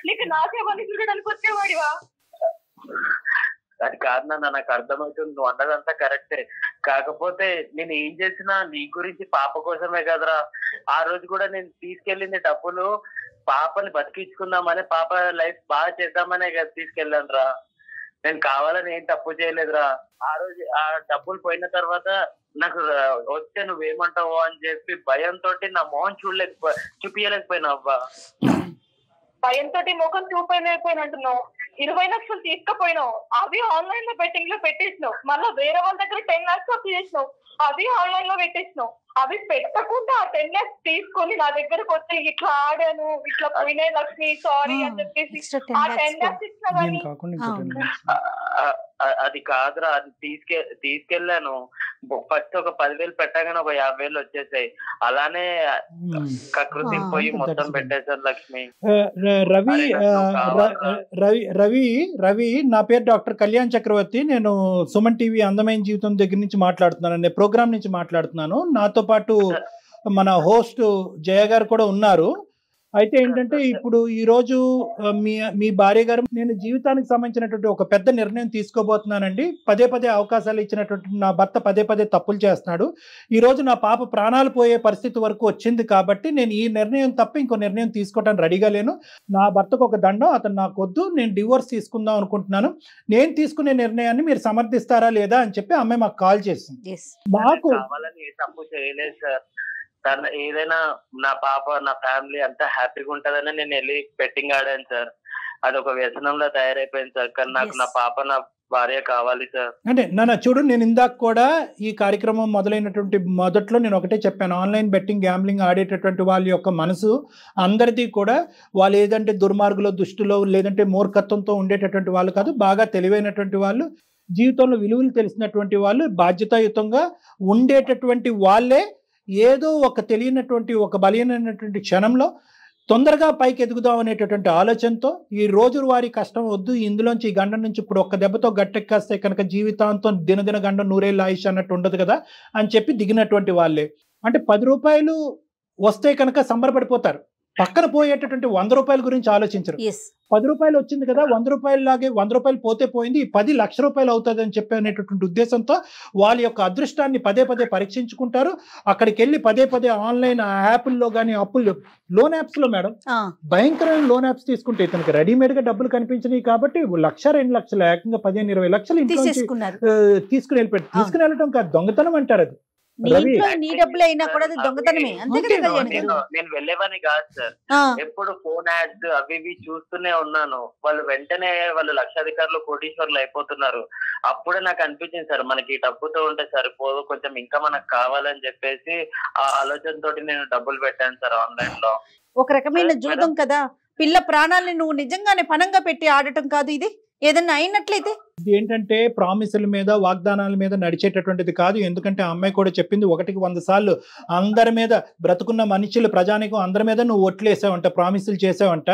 D: నీకు నాకెవరిని చూడడానికి వచ్చేవాడివా?
E: అది కాదు నాన్న, నాకు అర్థమవుతుంది నువ్వు అన్నదంతా కరెక్టే. కాకపోతే నేను ఏం చేసినా నీ గురించి పాప కోసమే కదరా. ఆ రోజు కూడా నేను తీసుకెళ్ళింది డబ్బులు పాపని బతికించుకుందామని, పాప లైఫ్ బాగా చేద్దామనే కదా తీసుకెళ్ళాను రా. నేను కావాలని ఏం తప్పు చేయలేదురా. ఆ రోజు ఆ డబ్బులు పోయిన తర్వాత నాకు వస్తే నువ్వేమంటావు అని చెప్పి భయంతో నా మొహం చూపించలేకపోయినా అవ్వా.
D: భయంతో ముఖం చూపలేకపోయినట్టున్నావు. 20 లక్షలు తీసుకుపోయినావు, అవి ఆన్లైన్ లో బెట్టింగ్ లో పెట్టేసినావు. మళ్ళీ వేరే వాళ్ళ దగ్గర 10 lakhs అప్పు చేసినావు, అవి ఆన్లైన్ లో పెట్టేసినావు. అవి పెట్టకుండా ఆ 10 lakhs తీసుకొని నా దగ్గరకు వచ్చి ఇట్లా ఆడాను, ఇట్లా పోయినాయి లక్ష్మి సారీ అని చెప్పేసి ఆ 10 lakhs ఇచ్చినా కానీ
E: అది కాదురా. అది తీసుకెళ్ళాను. ఫస్ట్ ఒక 10,000 పెట్టగానే ఒక 50,000 వచ్చేసాయి. అలానే కకృతి పోయి మొత్తం పెట్టేశారు లక్ష్మి.
C: రవి నా పేరు డాక్టర్ కళ్యాణ్ చక్రవర్తి. నేను సుమన్ టీవీ అందమైన జీవితం దగ్గర నుంచి మాట్లాడుతున్నాను, అనే ప్రోగ్రామ్ నుంచి మాట్లాడుతున్నాను. నాతో పాటు మన హోస్ట్ జయ గారు కూడా ఉన్నారు. అయితే ఏంటంటే ఇప్పుడు ఈరోజు మీ భార్య గారు, నేను జీవితానికి సంబంధించినటువంటి ఒక పెద్ద నిర్ణయం తీసుకోబోతున్నానండి. పదే అవకాశాలు ఇచ్చినటువంటి నా భర్త పదే తప్పులు చేస్తున్నాడు. ఈరోజు నా పాప ప్రాణాలు పోయే పరిస్థితి వరకు వచ్చింది కాబట్టి నేను ఈ నిర్ణయం తప్ప ఇంకో నిర్ణయం తీసుకోవడానికి రెడీగా లేను. నా భర్తకు ఒక దండం, అతను నాకు వద్దు, నేను డివోర్స్ తీసుకుందాం అనుకుంటున్నాను. నేను తీసుకునే నిర్ణయాన్ని మీరు సమర్థిస్తారా లేదా అని చెప్పి అమ్మాయి మాకు కాల్ చేసింది. మాకు
E: తప్పు చేయలేదు సార్. తను ఏదైనా నా పాప నా ఫ్యామిలీ అంతా హ్యాపీగా ఉంటదని నేను వెళ్ళి బెట్టింగ్ ఆడాను సార్. అదొక వ్యసనంలో తయారైపోయింది సార్. కానీ నాకు నా పాప నా భార్య కావాలి సార్.
C: అంటే నాన్న చూడు, నేను ఇందాక కూడా ఈ కార్యక్రమం మొదలైనటువంటి మొదట్లో నేను ఒకటే చెప్పాను, ఆన్లైన్ బెట్టింగ్ గ్యాంబ్లింగ్ ఆడేటటువంటి వాళ్ళ యొక్క మనసు అందరిది కూడా వాళ్ళు ఏదంటే దుర్మార్గులో, దుష్టులో, లేదంటే మూర్ఖత్వంతో ఉండేటటువంటి వాళ్ళు కాదు. బాగా తెలివైనటువంటి వాళ్ళు, జీవితంలో విలువలు తెలిసినటువంటి వాళ్ళు, బాధ్యతాయుతంగా ఉండేటటువంటి వాళ్ళే ఏదో ఒక తెలియనటువంటి ఒక బలహీనమైనటువంటి క్షణంలో తొందరగా పైకి ఎదుగుదాం అనేటటువంటి ఆలోచనతో ఈ రోజు వారి కష్టం వద్దు, ఇందులోంచి ఈ గండం నుంచి ఇప్పుడు ఒక్క దెబ్బతో గట్టెక్కేస్తే కనుక జీవితాంతం దినదిన గండం 100 ఏళ్ళ ఆయుష్ అన్నట్టు ఉండదు కదా అని చెప్పి దిగినటువంటి వాళ్ళే. అంటే 10 రూపాయలు వస్తే కనుక సంబరపడిపోతారు, పక్కన పోయేటటువంటి 100 రూపాయల గురించి ఆలోచించరు. 10 రూపాయలు వచ్చింది కదా, 100 రూపాయలు లాగే 100 రూపాయలు పోతే పోయింది, 10 లక్షల రూపాయలు అవుతుంది అని చెప్పి అనేటటువంటి ఉద్దేశంతో వాళ్ళ యొక్క అదృష్టాన్ని పదే పరీక్షించుకుంటారు. అక్కడికి వెళ్ళి పదే ఆన్లైన్ యాప్ల్లో కానీ అప్పులు, లోన్ యాప్స్ లో మేడం భయంకరమైన లోన్ యాప్స్ తీసుకుంటే ఇతనికి రెడీమేడ్ గా డబ్బులు కనిపించినాయి కాబట్టి 1,00,000, 2 లక్షలు, ఏకంగా 15-20 లక్షలు ఇంట్లో తీసుకుని వెళ్ళిపోయారు. తీసుకుని వెళ్ళటం కాదు, దొంగతనం అంటారు. అది
B: నీ
C: రవి,
B: ఇంట్లో నీ డబ్బులు అయినా కూడా అది దొంగతనమే, అంతే కదా కళ్యాణ్ గారు?
E: నేను వెళ్ళేవని కాదు సార్, ఎప్పుడు ఫోన్ యాడ్స్ అవి ఇవి చూస్తూనే ఉన్నాను. వాళ్ళు వెంటనే వాళ్ళు లక్షాధికారులు కోటీశ్వర్లు అయిపోతున్నారు. అప్పుడే నాకు అనిపించింది సార్, మనకి ఈ డబ్బుతో ఉంటే సరిపోదు, కొంచెం ఇంకా మనకు కావాలని చెప్పేసి ఆ ఆలోచన తోటి నేను డబ్బులు పెట్టాను సార్ ఆన్లైన్ లో.
B: ఒక రకమైన జూదం కదా, పిల్ల ప్రాణాలని నువ్వు నిజంగానే పనంగా పెట్టి ఆడటం కాదు ఇది. ఏదన్నా అయినట్లయితే
C: ఇది ఏంటంటే ప్రామిసుల మీద వాగ్దానాల మీద నడిచేటటువంటిది కాదు. ఎందుకంటే ఆ అమ్మాయి కూడా చెప్పింది 100 సార్లు అందరి మీద, బ్రతుకున్న మనుషులు ప్రజానికం అందరి మీద నువ్వు ఒట్లేసావంట, ప్రామిసులు చేసావంట.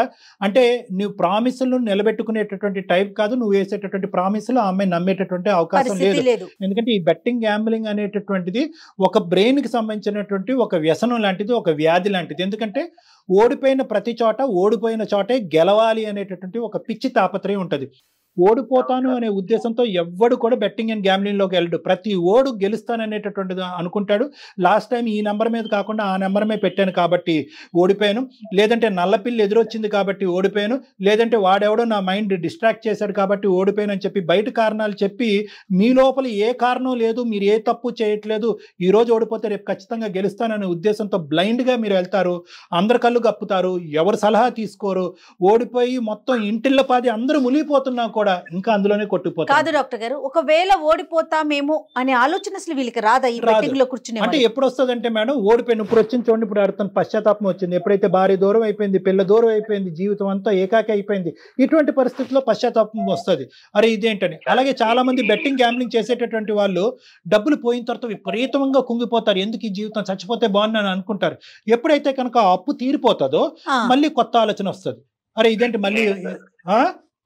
C: అంటే నువ్వు ప్రామిసులు నిలబెట్టుకునేటటువంటి టైప్ కాదు నువ్వు వేసేటటువంటి ప్రామిసులు. ఆ అమ్మాయి నమ్మేటటువంటి అవకాశం లేదు. ఎందుకంటే ఈ బెట్టింగ్ గ్యాంబ్లింగ్ అనేటటువంటిది ఒక బ్రెయిన్ కి సంబంధించినటువంటి ఒక వ్యసనం లాంటిది, ఒక వ్యాధి లాంటిది. ఎందుకంటే ఓడిపోయిన ప్రతి చోట, ఓడిపోయిన చోటే గెలవాలి అనేటటువంటి ఒక పిచ్చి తాపత్రయం ఉంటుంది. ఓడిపోతాను అనే ఉద్దేశంతో ఎవ్వడు కూడా బెట్టింగ్ అండ్ గ్యాంబ్లింగ్ లోకి వెళ్ళడు. ప్రతి ఓడు గెలుస్తాననేటటువంటిది అనుకుంటాడు. లాస్ట్ టైం ఈ నెంబర్ మీద కాకుండా ఆ నెంబర్ మీద పెట్టాను కాబట్టి ఓడిపోయాను, లేదంటే నల్లపిల్లి ఎదురొచ్చింది కాబట్టి ఓడిపోయాను, లేదంటే వాడెవడో నా మైండ్ డిస్ట్రాక్ట్ చేశాడు కాబట్టి ఓడిపోయాను అని చెప్పి బయట కారణాలు చెప్పి మీ లోపల ఏ కారణం లేదు, మీరు ఏ తప్పు చేయట్లేదు, ఈ రోజు ఓడిపోతే రేపు ఖచ్చితంగా గెలుస్తాననే ఉద్దేశంతో బ్లైండ్ గా మీరు వెళ్తారు. అందరు కళ్ళు కప్పుతారు, ఎవరు సలహా తీసుకోరు, ఓడిపోయి మొత్తం ఇంటిల్లపాది అందరూ మునిగిపోతున్నా కూడా ఇంకా అందులోనే కొట్టుకుపోతారు.
B: కాదు డాక్టర్ గారు, ఒకవేళ ఓడిపోతామేమో అనే ఆలోచన అసలు వీళ్ళకి రాదా ఈ బెట్టింగ్ లో కూర్చునే?
C: అంటే ఎప్పుడు వస్తుందంటే మేడం, ఓడిపోయిన ఇప్పుడు వచ్చింది చూడండి, ఇప్పుడు అర్థం పశ్చాత్తాపం వచ్చింది. ఎప్పుడైతే భార్య దూరం అయిపోయింది, పిల్ల దూరం అయిపోయింది, జీవితం అంతా ఏకాకి అయిపోయింది, ఇటువంటి పరిస్థితుల్లో పశ్చాత్తాపం వస్తుంది, అరే ఇదేంటని. అలాగే చాలా మంది బెట్టింగ్ గ్యాంబ్లింగ్ చేసేటటువంటి వాళ్ళు డబ్బులు పోయిన తర్వాత విపరీతంగా కుంగిపోతారు. ఎందుకు ఈ జీవితం, చచ్చిపోతే బాగుందని అనుకుంటారు. ఎప్పుడైతే కనుక అప్పు తీరిపోతుందో మళ్ళీ కొత్త ఆలోచన వస్తుంది, అరే ఇదేంటి మళ్ళీ.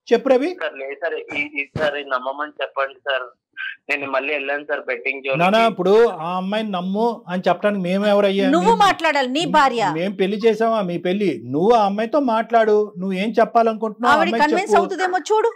C: చెప్పు రవి.
E: లేదు సార్, ఈసారి నమ్మమని చెప్పండి సార్, నేను మళ్ళీ వెళ్ళాను సార్ బెట్టింగ్ జోన్.
C: నానా ఇప్పుడు ఆ అమ్మాయిని నమ్ము అని చెప్పడానికి మేము ఎవరయ్యా?
B: నువ్వు మాట్లాడాలి, నీ భార్య.
C: మేము పెళ్లి చేసావా, మీ పెళ్లి, నువ్వు ఆ అమ్మాయితో మాట్లాడు, నువ్వు ఏం చెప్పాలనుకుంటున్నావు,
B: కన్విన్స్ అవుతుందేమో చూడు,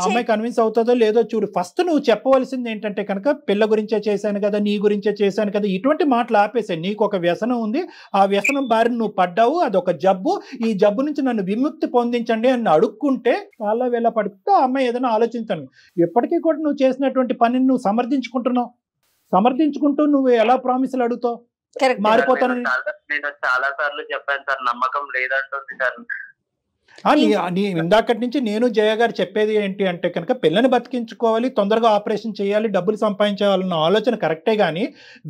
C: అమ్మాయి కన్విన్స్ అవుతుందో లేదో చూడు. ఫస్ట్ నువ్వు చెప్పవలసింది ఏంటంటే కనుక పిల్ల గురించే చేశాను కదా, నీ గురించే చేశాను కదా, ఇటువంటి మాటలు ఆపేసాయి. నీకు ఒక వ్యసనం ఉంది, ఆ వ్యసనం బారిన నువ్వు పడ్డావు, అదొక జబ్బు, ఈ జబ్బు నుంచి నన్ను విముక్తి పొందించండి అని అడుక్కుంటే వాళ్ళ వేళ పడితే ఆ అమ్మాయి ఏదైనా ఆలోచించాను. ఎప్పటికీ కూడా నువ్వు చేసినటువంటి పనిని నువ్వు సమర్థించుకుంటూ నువ్వు ఎలా ప్రామిసులు అడుగుతావు? మారిపోతానని
E: నేను చాలా సార్లు చెప్పాను సార్, నమ్మకం లేదంటుంది సార్.
C: ఇందాకటి నుంచి నేను జయ గారు చెప్పేది ఏంటి అంటే కనుక పిల్లని బతికించుకోవాలి, తొందరగా ఆపరేషన్ చేయాలి, డబ్బులు సంపాదించాలన్న ఆలోచన కరెక్టే, కానీ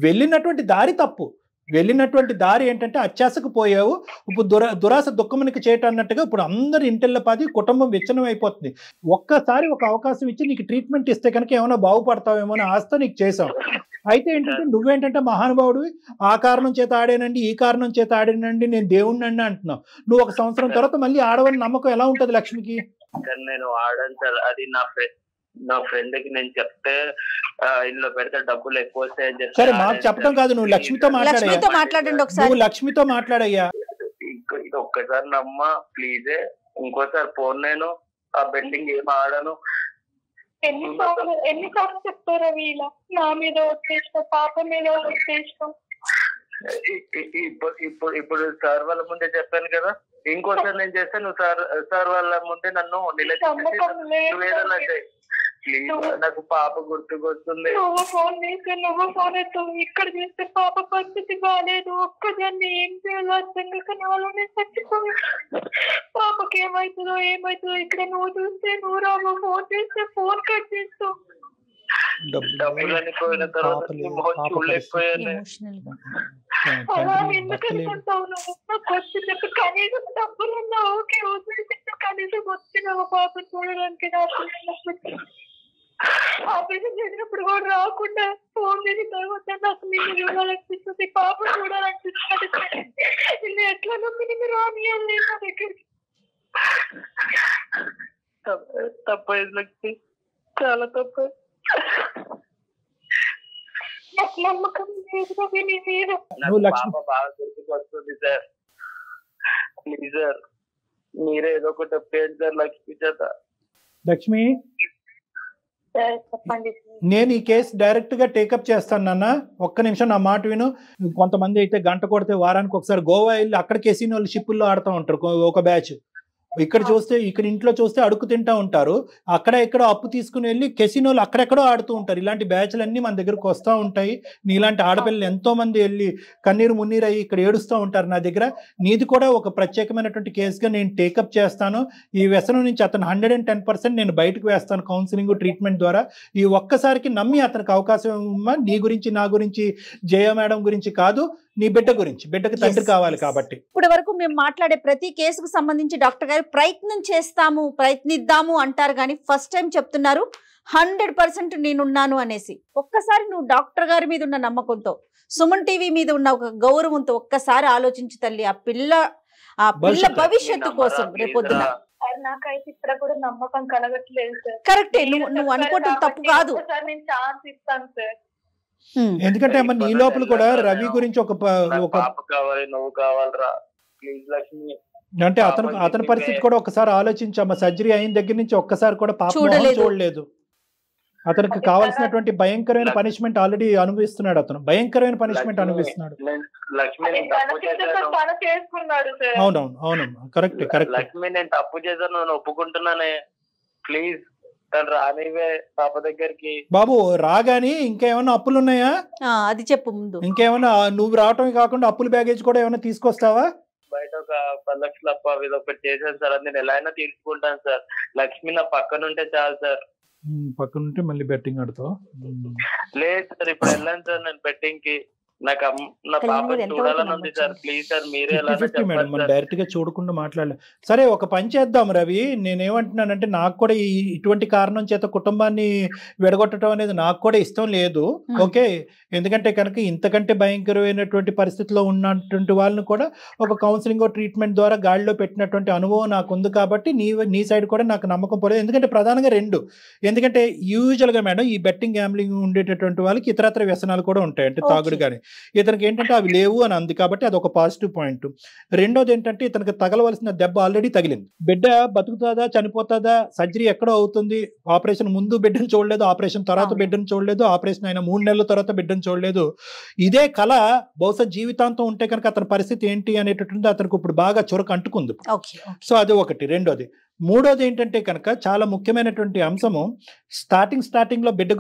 C: వెళ్ళినటువంటి దారి తప్పు. వెళ్ళినటువంటి దారి ఏంటంటే అత్యాశకు పోయావు, ఇప్పుడు దురాశ దుఃఖమునికి చేయటం అన్నట్టుగా ఇప్పుడు అందరు ఇంటిల్లపాది కుటుంబం విచ్ఛిన్నం అయిపోతుంది. ఒక్కసారి ఒక అవకాశం ఇచ్చి నీకు ట్రీట్మెంట్ ఇస్తే కనుక ఏమైనా బాగుపడతావేమో అని ఆస్త నీకు చేసావు. అయితే ఏంటంటే నువ్వేంటంటే మహానుభావుడివి, ఆ కారణం చేత ఆడానండి, ఈ కారణం చేత ఆడానండి, నేను దేవుణ్ణి అంటున్నావు. నువ్వు 1 సంవత్సరం తర్వాత మళ్ళీ ఆడవని నమ్మకం ఎలా ఉంటది లక్ష్మికి?
E: నేను ఆడాను సార్, అది నా ఫ్రెండ్ కి నేను చెప్తే ఇందులో పెడితే డబ్బులు ఎక్కువ వస్తాయని చెప్పి.
C: సరే మాకు చెప్పడం కాదు, నువ్వు లక్ష్మితో
B: మాట్లాడండి ఒకసారి.
C: నువ్వు లక్ష్మితో మాట్లాడయ్యా.
E: ఇది ఒక్కసారి నమ్మా ప్లీజే, ఇంకోసారి ఫోన్ నేను ఆ బెట్టింగ్ ఏం ఆడను.
D: ఎన్నిసార్లు చెప్తారా వీళ్ళ, నా మీద వచ్చేసిన, పాప మీద వచ్చేసిన.
E: ఇప్పుడు సార్ వాళ్ళ ముందే చెప్పాను కదా, ఇంకోసారి నేను చేస్తే నువ్వు సార్ వాళ్ళ ముందే నన్ను నిలబెట్టేదన్నా చేయి ప్లీజ్. నాకు పాప గుర్తుకొస్తుంది.
D: నువ్వు ఫోన్ ఎత్తావు, ఇక్కడ చేస్తే పాప పరిస్థితి బాగాలేదు, ఒక్కదాన్ని ఏం చేయాలో అర్థం కాక నాలోనే చచ్చిపోయి, పాపకి ఏమవుతుందో ఇక్కడ నువ్వు చూస్తే నువ్వు రావు, ఫోన్ చేస్తే ఫోన్ కట్ చేస్తావు.
E: డబ్బులని పోయిన తర్వాత చూడలేకపోయాను.
D: అలా ఎందుకు అనుకుంటావు నువ్వు? నాకు వచ్చినప్పుడు కనీసం డబ్బులున్నా ఓకే, కనీసం వచ్చినావు పాప చూడడానికి. ఆపరేషన్ చేసినప్పుడు కూడా రాకుండా ఫోన్ చేసిన తర్వాత నాకు నిన్ను చూడాలనిపిస్తుంది, పాప చూడాలనిపిస్తుంది. నిన్ను ఎట్లా నమ్మి నిన్ను రానియాలి నా దగ్గరికి?
E: తప్పైంది లక్ష్మి, చాలా తప్పు.
D: నాకు నమ్మకం లేదు నీ మీద.
E: పాప బాగా గుర్తుకొస్తుంది సార్, ప్లీజ్ సార్ మీరే ఏదో ఒకటి చెప్పండి సార్ లక్ష్మి చేత.
C: లక్ష్మి,
D: చెప్పండి.
C: నేను ఈ కేసు డైరెక్ట్ గా టేకప్ చేస్తాను నాన్న, ఒక్క నిమిషం నా మాట విను. కొంతమంది అయితే గంట కొడితే వారానికి ఒకసారి గోవా వెళ్ళి అక్కడ కెసినోళ్ళు షిప్పుల్లో ఆడుతూ ఉంటారు ఒక బ్యాచ్. ఇక్కడ చూస్తే ఇక్కడ ఇంట్లో చూస్తే అడుగు తింటా ఉంటారు, అక్కడ ఎక్కడో అప్పు తీసుకుని వెళ్ళి కెసినోలు అక్కడెక్కడో ఆడుతూ ఉంటారు. ఇలాంటి బ్యాచ్లు అన్నీ మన దగ్గరకు వస్తూ ఉంటాయి. నీలాంటి ఆడపిల్లలు ఎంతో మంది వెళ్ళి కన్నీరు మున్నీరు అయ్యి ఇక్కడ ఏడుస్తూ ఉంటారు నా దగ్గర. నీది కూడా ఒక ప్రత్యేకమైనటువంటి కేసుగా నేను టేకప్ చేస్తాను. ఈ వ్యసనం నుంచి అతను 110% నేను బయటకు వేస్తాను కౌన్సిలింగ్ ట్రీట్మెంట్ ద్వారా. ఈ ఒక్కసారికి నమ్మి అతనికి అవకాశం ఇవ్వమ్మా. నీ గురించి నా గురించి జయ మేడం గురించి కాదు, నీ బిడ్డ గురించి, బిడ్డకి తండ్రి కావాలి కాబట్టి.
B: ఇప్పటి వరకు మేము మాట్లాడే ప్రతి కేసుకు సంబంధించి డాక్టర్ గారు ప్రయత్నిద్దాము అంటారు, కానీ ఫస్ట్ టైం చెప్తున్నారు 100% నేనున్నాను అనేసి. ఒక్కసారి నువ్వు డాక్టర్ గారి మీద ఉన్న నమ్మకంతో, సుమన్ టీవీ మీద ఉన్న ఒక గౌరవంతో ఒక్కసారి ఆలోచించు తల్లి. ఆ పిల్ల భవిష్యత్తు కోసం రేపొద్దున.
D: నాకైతే ఇక్కడ కూడా నమ్మకం కలగట్లేదు సార్.
B: కరెక్టే, నువ్వు అనుకోవటం తప్పు కాదు.
D: నేను ఛాన్స్ ఇస్తాను సార్.
C: ఎందుకంటే అమ్మ నీ లోపల కూడా రవి గురించి ఒక
E: కావాలి, నువ్వు కావాలరా ప్లీజ్ లక్ష్మి
C: అంటే అతని పరిస్థితి కూడా ఒకసారి ఆలోచించమ్మా. సర్జరీ అయిన దగ్గర నుంచి ఒక్కసారి కూడా పాప చూడలేదు. అతనికి కావాల్సినటువంటి భయంకరమైన పనిష్మెంట్ ఆల్రెడీ అనుభవిస్తున్నాడు. అతను భయంకరమైన పనిష్మెంట్ అనుభవిస్తున్నాడు. అవునవును కరెక్ట్.
E: లక్ష్మి నేను తప్పు చేశాను, నేను ఒప్పుకుంటున్నానే, ప్లీజ్ రానివే పాప దగ్గరికి.
C: బాబు రాగాని ఇంకేమన్నా అప్పులు ఉన్నాయా?
B: అది చెప్పు ముందు.
C: ఇంకేమన్నా నువ్వు రావటమే కాకుండా అప్పుల బ్యాగేజ్ కూడా ఏమైనా తీసుకొస్తావా?
E: బయట ఒక 10 లక్షలు అప్ప ఇది ఒకటి చేశాను సార్, అది నేను ఎలా అయినా తీసుకుంటాను సార్. లక్ష్మి నా పక్కన ఉంటే చాలు సార్.
C: పక్కన ఉంటే మళ్ళీ బెట్టింగ్ ఆడుతావు?
E: లేదు సార్, ఇప్పుడు వెళ్ళాను సార్ నేను బెట్టింగ్ కి. నాకు నా పాప చూడాలని ఉంది సార్, ప్లీజ్ సార్ మీరే ఎలా
C: మేడం. మనం డైరెక్ట్ గా చూడకుండా మాట్లాడలేదు. సరే ఒక పని చేద్దాం రవి, నేనేమంటున్నానంటే నాకు కూడా ఇటువంటి కారణం చేత కుటుంబాన్ని విడగొట్టడం అనేది నాకు కూడా ఇష్టం లేదు. ఓకే, ఎందుకంటే కనుక ఇంతకంటే భయంకరమైనటువంటి పరిస్థితిలో ఉన్నటువంటి వాళ్ళని కూడా ఒక కౌన్సిలింగ్ ట్రీట్మెంట్ ద్వారా గాడిలో పెట్టినటువంటి అనుభవం నాకు ఉంది కాబట్టి నీ సైడ్ కూడా నాకు నమ్మకం పోలేదు. ఎందుకంటే ప్రధానంగా రెండు, ఎందుకంటే యూజువల్ గా మేడం ఈ బెట్టింగ్ గ్యాంబ్లింగ్ ఉండేటటువంటి వాళ్ళకి ఇతరత్ర వ్యసనాలు కూడా ఉంటాయి, అంటే తాగుడు కానీ. ఇతనికి ఏంటంటే అవి లేవు అని అంది కాబట్టి అది ఒక పాజిటివ్ పాయింట్. రెండోది ఏంటంటే ఇతనికి తగలవలసిన దెబ్బ ఆల్రెడీ తగిలింది. బిడ్డ బతుకుతుందా చనిపోతుందా, సర్జరీ ఎక్కడో అవుతుంది, ఆపరేషన్ ముందు బిడ్డను చూడలేదు, ఆపరేషన్ తర్వాత బిడ్డను చూడలేదు, ఆపరేషన్ అయిన 3 నెలల తర్వాత బిడ్డను చూడలేదు. ఇదే కళ బహుశా జీవితాంతం ఉంటే కనుక అతని పరిస్థితి ఏంటి అనేటటువంటి అతనికి ఇప్పుడు బాగా చురకు అంటుకుంది. సో అది ఒకటి. రెండోది. మూడోది ఏంటంటే కనుక చాలా ముఖ్యమైనటువంటి అంశము, స్టార్టింగ్ లో బిడ్డ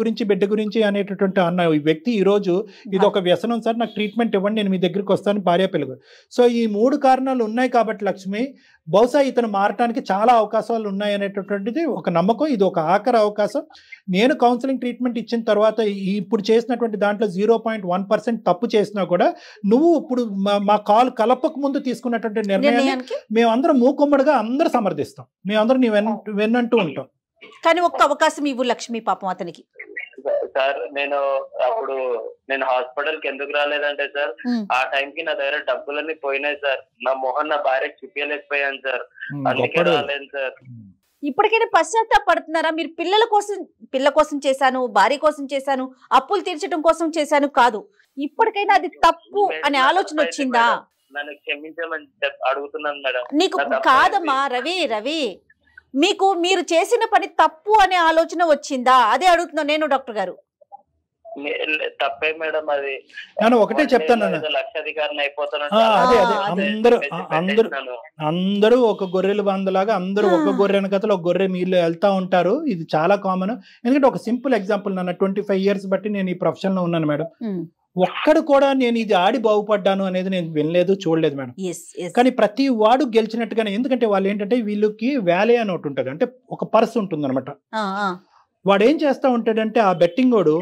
C: గురించి అనేటటువంటి అన్న వ్యక్తి ఈరోజు ఇది ఒక వ్యసనం సార్, నాకు ట్రీట్మెంట్ ఇవ్వండి, నేను మీ దగ్గరికి వస్తాను, భార్య పిల్లలు. సో ఈ 3 కారణాలు ఉన్నాయి కాబట్టి లక్ష్మి బహుశా ఇతను మారటానికి చాలా అవకాశాలు ఉన్నాయి అనేటటువంటిది ఒక నమ్మకం. ఇది ఒక ఆఖరి అవకాశం. నేను కౌన్సిలింగ్ ట్రీట్మెంట్ ఇచ్చిన తర్వాత ఇప్పుడు చేసినటువంటి దాంట్లో 0.1% తప్పు చేసినా కూడా నువ్వు ఇప్పుడు మా కాల్ కలపక ముందు తీసుకున్నటువంటి నిర్ణయాన్ని మేమందరం మూకుమ్మడిగా అందరూ సమర్థిస్తాం, మేమందరం నీ వెన్నంటూ ఉంటాం.
B: కానీ ఒక్క అవకాశం ఇవ్వు లక్ష్మి పాపం అతనికి.
E: సార్ నేను హాస్పిటల్ కి ఎందుకు రాలేదంటే సార్, ఆ టైంకి నా దగ్గర డబ్బులన్నీ పోయినాయి సార్. నా మొహన్ నా భార్యకి చూపించలేకపోయాను సార్, అందుకే రాలేదు సార్.
B: ఇప్పటికైనా పశ్చాత్తాపడుతున్నారా మీరు? పిల్ల కోసం చేశాను, భార్య కోసం చేశాను, అప్పులు తీర్చడం కోసం చేశాను కాదు, ఇప్పటికైనా అది తప్పు అనే ఆలోచన వచ్చిందా?
E: నన్ను క్షమించమని అడుగుతున్నాను మేడం.
B: నీకు కాదమ్మా రవి, మీరు చేసిన పని తప్పు అనే ఆలోచన వచ్చిందా? అదే అడుగుతున్నా నేను డాక్టర్ గారు.
E: తప్పే మేడం, అది
C: ఒకటే చెప్తాను,
E: లక్షాధికారిని అయిపోతాను.
C: అందరూ ఒక గొర్రెలు బందలాగా అందరూ ఒక గొర్రె వెనకతలు ఒక గొర్రె మీరు వెళ్తా ఉంటారు. ఇది చాలా కామన్. ఎందుకంటే ఒక సింపుల్ ఎగ్జాంపుల్, నన్ను 25 years బట్టి నేను ఈ ప్రొఫెషన్ లో ఉన్నాను మేడం. ఒక్కడు కూడా నేను ఇది ఆడి బాగుపడ్డాను అనేది నేను వినలేదు, చూడలేదు మేడం. కానీ ప్రతి వాడు గెలిచినట్టుగానే, ఎందుకంటే వాళ్ళు ఏంటంటే వీళ్ళకి వ్యాలీ అని ఒకటి ఉంటుంది, అంటే ఒక పర్స్ ఉంటుంది అనమాట. వాడు ఏం చేస్తా ఉంటాడంటే ఆ బెట్టింగ్ వాడు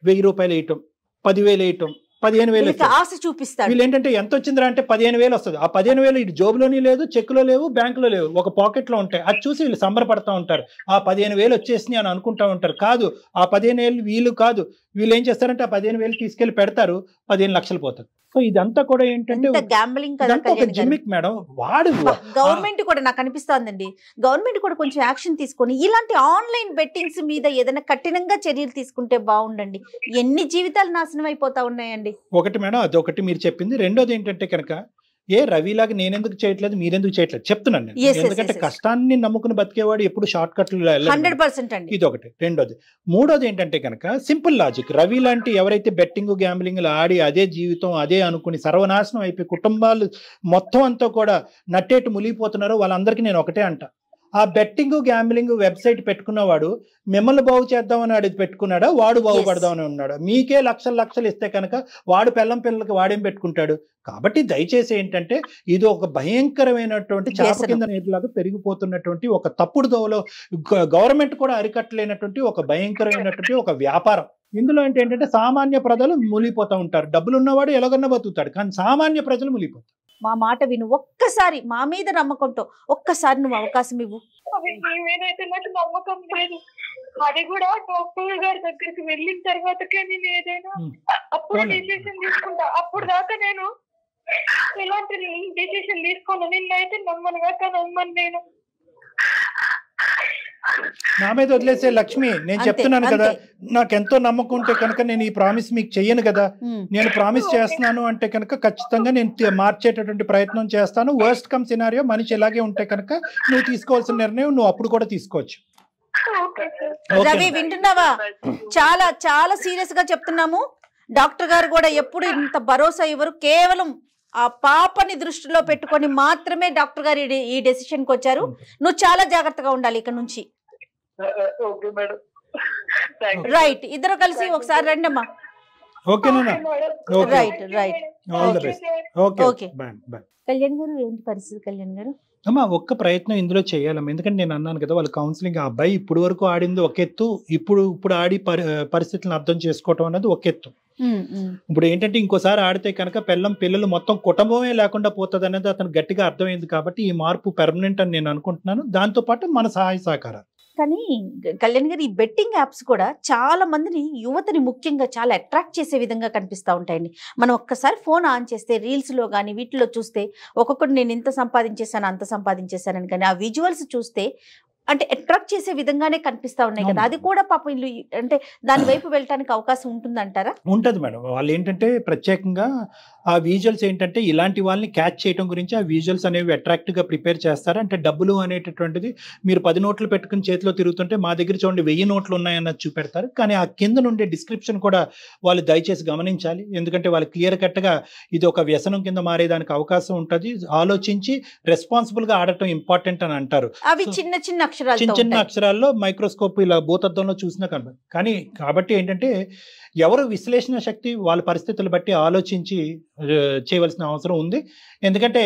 C: 1000 రూపాయలు వేయటం, 10,000 వేయటం, 15,000
B: ఆశ చూపిస్తాడు.
C: వీళ్ళు ఏంటంటే ఎంత వచ్చిందిరా అంటే 15,000 వస్తుంది. ఆ 15,000 ఇటు జోబులోని లేదు, చెక్కులో లేవు, బ్యాంకులో లేవు, ఒక పాకెట్ లో ఉంటాయి. అది చూసి వీళ్ళు సంబరపడతా ఉంటారు. ఆ 15,000 వచ్చేసినాయి అని అనుకుంటా ఉంటారు. కాదు, ఆ 15,000 వీళ్ళు కాదు, వీళ్ళు ఏం చేస్తారంటే ఆ 15,000 తీసుకెళ్లి పెడతారు, 15 లక్షలు పోతారు. సో ఇదంతా కూడా ఏంటంటే జిమ్మిక్ మేడం. వాడు
B: గవర్నమెంట్ కూడా నాకు అనిపిస్తోందండి, గవర్నమెంట్ కూడా కొంచెం యాక్షన్ తీసుకొని ఇలాంటి ఆన్లైన్ బెట్టింగ్స్ మీద ఏదైనా కఠినంగా చర్యలు తీసుకుంటే బాగుండండి. ఎన్ని జీవితాలు నాశనం అయిపోతా ఉన్నాయండి.
C: ఒకటి మేడం, అదొకటి మీరు చెప్పింది. రెండోది ఏంటంటే కనుక రవిలాగా నేనెందుకు చేయట్లేదు, మీరెందుకు చేయట్లేదు చెప్తున్నాను నేను.
B: Yes, yes,
C: ఎందుకంటే
B: yes, yes.
C: కష్టాన్ని నమ్ముకుని బతికేవాడు ఎప్పుడు షార్ట్ కట్లు
B: 100% అండి.
C: ఇది ఒకటి. రెండోది, మూడోది ఏంటంటే కనుక సింపుల్ లాజిక్. రవి లాంటి ఎవరైతే బెట్టింగ్ గ్యాంబ్లింగ్ ఆడి అదే జీవితం అదే అనుకుని సర్వనాశనం అయిపోయి కుటుంబాలు మొత్తం అంతా కూడా నట్టేట్టు మునిగిపోతున్నారో వాళ్ళందరికీ నేను ఒకటే అంట, ఆ బెట్టింగ్ గ్యాంబ్లింగ్ వెబ్సైట్ పెట్టుకున్నవాడు మిమ్మల్ని బాగు చేద్దామని అది పెట్టుకున్నాడా, వాడు బాగుపడదామని ఉన్నాడా? మీకే లక్షలు ఇస్తే కనుక వాడు పిల్లలకి వాడేం పెట్టుకుంటాడు? కాబట్టి దయచేసి ఏంటంటే ఇది ఒక భయంకరమైనటువంటి చేప కింద నీటిలాగా పెరిగిపోతున్నటువంటి ఒక తప్పుడు దోవలో గవర్నమెంట్ కూడా అరికట్టలేనటువంటి ఒక భయంకరమైనటువంటి ఒక వ్యాపారం. ఇందులో ఏంటంటే సామాన్య ప్రజలు మునిగిపోతూ ఉంటారు. డబ్బులు ఉన్నవాడు ఎలాగన్నా బతుకుతాడు, కానీ సామాన్య ప్రజలు మునిగిపోతారు.
B: మా మాట విను, ఒక్కసారి మా మీద నమ్మకంతో ఒక్కసారి నువ్వు అవకాశం ఇవ్వు.
D: మీ మీద అయితే నాకు నమ్మకం లేదు. అది కూడా డాక్టర్ గారి దగ్గరికి వెళ్ళిన తర్వాతకే నేను ఏదైనా అప్పుడు డిసిషన్ తీసుకుంటా. అప్పుడు దాకా నేను ఎలాంటి డిసిషన్ తీసుకోను. నిన్నైతే నమ్మనుగాక నమ్మను నేను.
C: నా మీద వదిలేసే లక్ష్మి, నేను చెప్తున్నాను కదా, నాకెంతో నమ్మకం ఉంటే కనుక నేను ఈ ప్రామిస్ మీకు చెయ్యను కదా. నేను ప్రామిస్ చేస్తున్నాను అంటే కనుక ఖచ్చితంగా నేను మార్చేటటువంటి ప్రయత్నం చేస్తాను. వర్స్ట్ కమ్ సినారియో మనిషి ఎలాగే ఉంటే కనుక నువ్వు తీసుకోవాల్సిన నిర్ణయం నువ్వు అప్పుడు కూడా తీసుకోవచ్చు.
B: రవి వింటున్నావా? చాలా చాలా సీరియస్ గా చెప్తున్నాము. డాక్టర్ గారు కూడా ఎప్పుడు ఇంత భరోసా ఇవ్వరు. కేవలం ఆ పాపని దృష్టిలో పెట్టుకొని మాత్రమే డాక్టర్ గారు ఈ డెసిషన్ కి వచ్చారు. నువ్వు చాలా జాగ్రత్తగా ఉండాలి ఇక్కడ నుంచి. రైట్, ఇద్దరు కలిసి ఒకసారి రండమ్మా. Right right. ఓకే కళ్యాణ్ గారు, ఏంటి పరిస్థితి కళ్యాణ్ గారు?
C: అమ్మా ఒక్క ప్రయత్నం ఇందులో చేయాలమ్మా. ఎందుకంటే నేను అన్నాను కదా, వాళ్ళ కౌన్సిలింగ్ ఆ అబ్బాయి ఇప్పుడు వరకు ఆడింది ఒక ఎత్తు, ఇప్పుడు ఆడి పరిస్థితులను అర్థం చేసుకోవటం అనేది ఒక ఎత్తు. ఇప్పుడు ఏంటంటే ఇంకోసారి ఆడితే కనుక పిల్లలు మొత్తం కుటుంబమే లేకుండా పోతుంది అనేది అతను గట్టిగా అర్థమైంది. కాబట్టి ఈ మార్పు పెర్మనెంట్ అని నేను అనుకుంటున్నాను. దాంతో పాటు మన సహాయ సహకారాలు.
B: కానీ కళ్యాణ్ గారు, ఈ బెట్టింగ్ యాప్స్ కూడా చాలా మందిని, యువతని ముఖ్యంగా చాలా అట్రాక్ట్ చేసే విధంగా కనిపిస్తూ ఉంటాయండి. మనం ఒక్కసారి ఫోన్ ఆన్ చేస్తే రీల్స్లో కానీ వీటిలో చూస్తే ఒక్కొక్కటి నేను ఇంత సంపాదించేసాను అంత సంపాదించేసానని, కానీ ఆ విజువల్స్ చూస్తే అంటే అట్రాక్ట్ చేసే విధంగానే కనిపిస్తా ఉన్నాయి కదా. అది కూడా పాపం వీళ్ళు అంటే దాని వైపు వెళ్ళడానికి అవకాశం ఉంటుందంటారా?
C: ఉంటుంది మేడం. వాళ్ళు ఏంటంటే ప్రత్యేకంగా ఆ విజువల్స్ ఏంటంటే ఇలాంటి వాళ్ళని క్యాచ్ చేయడం గురించి ఆ విజువల్స్ అనేవి అట్రాక్టివ్గా ప్రిపేర్ చేస్తారు. అంటే డబ్బులు అనేటటువంటిది మీరు 10 నోట్లు పెట్టుకుని చేతిలో తిరుగుతుంటే మా దగ్గర చూడండి 1000 నోట్లు ఉన్నాయన్నది చూపెడతారు. కానీ ఆ కింద నుండే డిస్క్రిప్షన్ కూడా వాళ్ళు దయచేసి గమనించాలి. ఎందుకంటే వాళ్ళు క్లియర్ కట్గా ఇది ఒక వ్యసనం కింద మారేదానికి అవకాశం ఉంటుంది. ఆలోచించి రెస్పాన్సిబుల్గా ఆడటం ఇంపార్టెంట్ అని అంటారు.
B: అవి చిన్న
C: చిన్న అక్షరాల్లో మైక్రోస్కోప్ ఇలా భూతద్దంలో చూసినా కనబడదు. కానీ కాబట్టి ఏంటంటే ఎవరు విశ్లేషణ శక్తి వాళ్ళ పరిస్థితులు బట్టి ఆలోచించి చేయవలసిన అవసరం ఉంది. ఎందుకంటే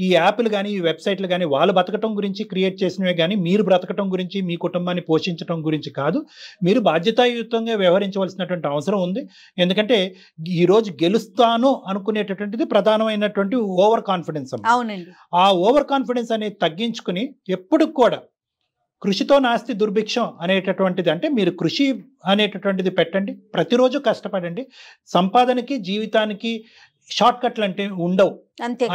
C: ఈ యాప్లు కానీ ఈ వెబ్సైట్లు కానీ వాళ్ళు బతకటం గురించి క్రియేట్ చేసినవే కానీ మీరు బ్రతకటం గురించి మీ కుటుంబాన్ని పోషించడం గురించి కాదు. మీరు బాధ్యతాయుతంగా వ్యవహరించవలసినటువంటి అవసరం ఉంది. ఎందుకంటే ఈరోజు గెలుస్తాను అనుకునేటటువంటిది ప్రధానమైనటువంటి ఓవర్ కాన్ఫిడెన్స్.
B: అవునండి.
C: ఆ ఓవర్ కాన్ఫిడెన్స్ అనేది తగ్గించుకుని ఎప్పుడు కూడా కృషితో నాస్తి దుర్భిక్షం అనేటటువంటిది, అంటే మీరు కృషి అనేటటువంటిది పెట్టండి, ప్రతిరోజు కష్టపడండి. సంపాదనకి జీవితానికి షార్ట్ కట్లు అంటే ఉండవు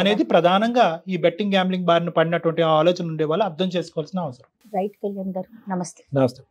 C: అనేది ప్రధానంగా ఈ బెట్టింగ్ గ్యాంబ్లింగ్ బారిన పడినటువంటి ఆలోచన ఉండే వాళ్ళు అర్థం చేసుకోవాల్సిన అవసరం.
B: రైట్ కళ్యాణ్ గారు, నమస్తే.
C: నమస్తే.